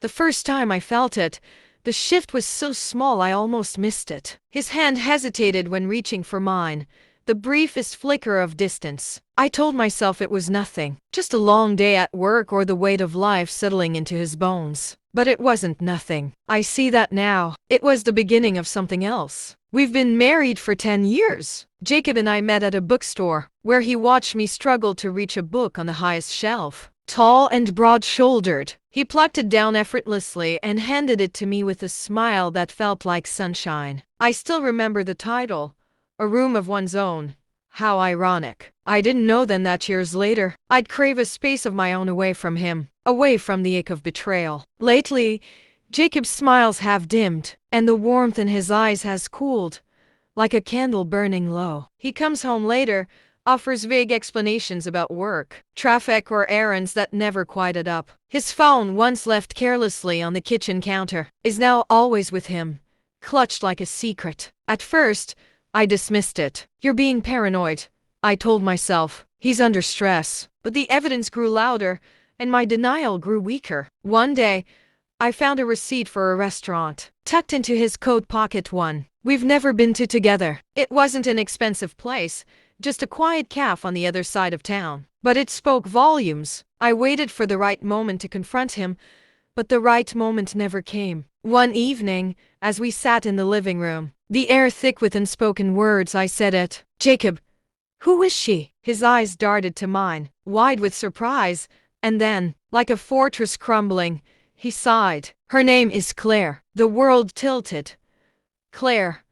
The first time I felt it, the shift was so small I almost missed it. His hand hesitated when reaching for mine, the briefest flicker of distance. I told myself it was nothing, just a long day at work or the weight of life settling into his bones. But it wasn't nothing. I see that now. It was the beginning of something else. We've been married for 10 years. Jacob and I met at a bookstore, where he watched me struggle to reach a book on the highest shelf. Tall and broad-shouldered, he plucked it down effortlessly and handed it to me with a smile that felt like sunshine. I still remember the title, A Room of One's Own. How ironic. I didn't know then that years later, I'd crave a space of my own away from him, away from the ache of betrayal. Lately, Jacob's smiles have dimmed, and the warmth in his eyes has cooled, like a candle burning low. He comes home later, offers vague explanations about work, traffic, or errands that never quite add up. His phone, once left carelessly on the kitchen counter, is now always with him, clutched like a secret. At first, I dismissed it. You're being paranoid, I told myself. He's under stress. But the evidence grew louder, and my denial grew weaker. One day, I found a receipt for a restaurant, tucked into his coat pocket. One we've never been to together. It wasn't an expensive place, just a quiet cafe on the other side of town. But it spoke volumes. I waited for the right moment to confront him, but the right moment never came. One evening, as we sat in the living room, the air thick with unspoken words, I said it. Jacob, who is she? His eyes darted to mine, wide with surprise, and then, like a fortress crumbling, he sighed. Her name is Claire. The world tilted. Claire.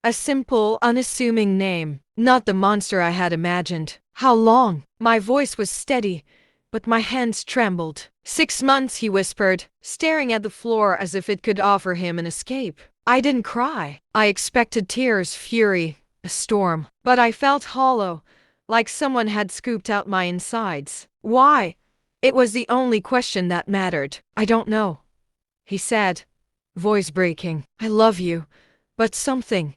A simple, unassuming name, not the monster I had imagined. How long? My voice was steady, but my hands trembled. 6 months, he whispered, staring at the floor as if it could offer him an escape. I didn't cry. I expected tears, fury, a storm. But I felt hollow, like someone had scooped out my insides. Why? It was the only question that mattered. I don't know, he said, voice breaking. I love you, but something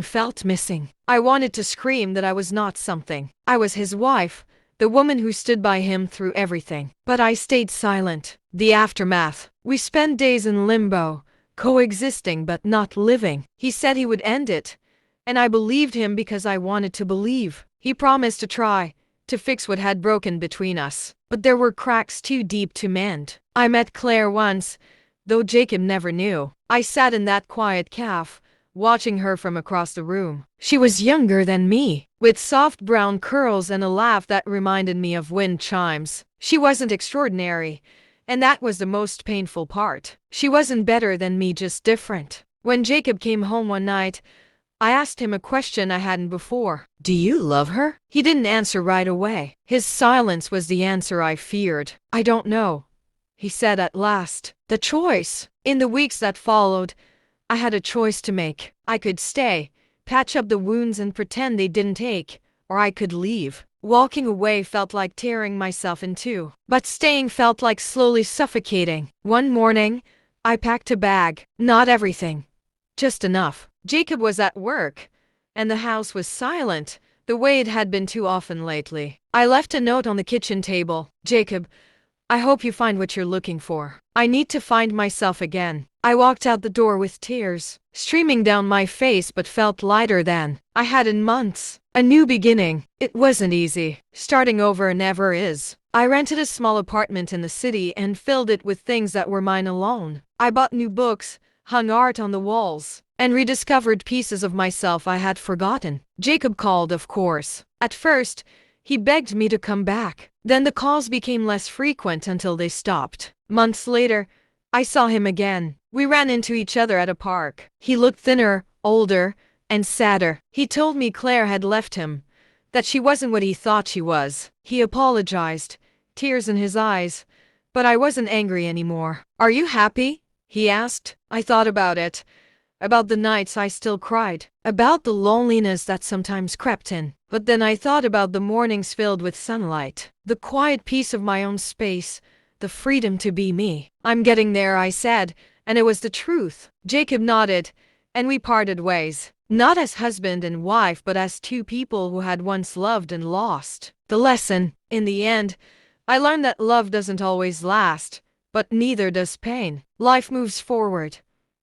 felt missing. I wanted to scream that I was not something. I was his wife, the woman who stood by him through everything. But I stayed silent. The aftermath. We spent days in limbo, coexisting but not living. He said he would end it, and I believed him because I wanted to believe. He promised to try to fix what had broken between us, but there were cracks too deep to mend. I met Claire once, though Jacob never knew. I sat in that quiet cafe, watching her from across the room. She was younger than me, with soft brown curls and a laugh that reminded me of wind chimes. She wasn't extraordinary, and that was the most painful part. She wasn't better than me, just different. When Jacob came home one night, I asked him a question I hadn't before. Do you love her? He didn't answer right away. His silence was the answer I feared. I don't know, he said at last. The choice. In the weeks that followed, I had a choice to make. I could stay, patch up the wounds and pretend they didn't ache, or I could leave. Walking away felt like tearing myself in two, but staying felt like slowly suffocating. One morning, I packed a bag. Not everything, just enough. Jacob was at work, and the house was silent, the way it had been too often lately. I left a note on the kitchen table. Jacob, I hope you find what you're looking for. I need to find myself again. I walked out the door with tears streaming down my face, but felt lighter than I had in months. A new beginning. It wasn't easy. Starting over never is. I rented a small apartment in the city and filled it with things that were mine alone. I bought new books, hung art on the walls, and rediscovered pieces of myself I had forgotten. Jacob called, of course. At first, he begged me to come back. Then the calls became less frequent until they stopped. Months later, I saw him again. We ran into each other at a park. He looked thinner, older, and sadder. He told me Claire had left him, that she wasn't what he thought she was. He apologized, tears in his eyes, but I wasn't angry anymore. Are you happy? He asked. I thought about it. About the nights I still cried, about the loneliness that sometimes crept in. But then I thought about the mornings filled with sunlight, the quiet peace of my own space, the freedom to be me. I'm getting there, I said, and it was the truth. Jacob nodded, and we parted ways. Not as husband and wife, but as two people who had once loved and lost. The lesson, in the end, I learned that love doesn't always last, but neither does pain. Life moves forward,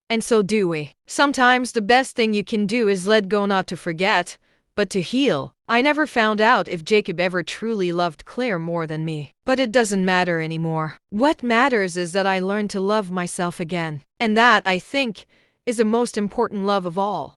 and so do we. Sometimes the best thing you can do is let go, not to forget, but to heal. I never found out if Jacob ever truly loved Claire more than me, but it doesn't matter anymore. What matters is that I learned to love myself again. And that, I think, is the most important love of all.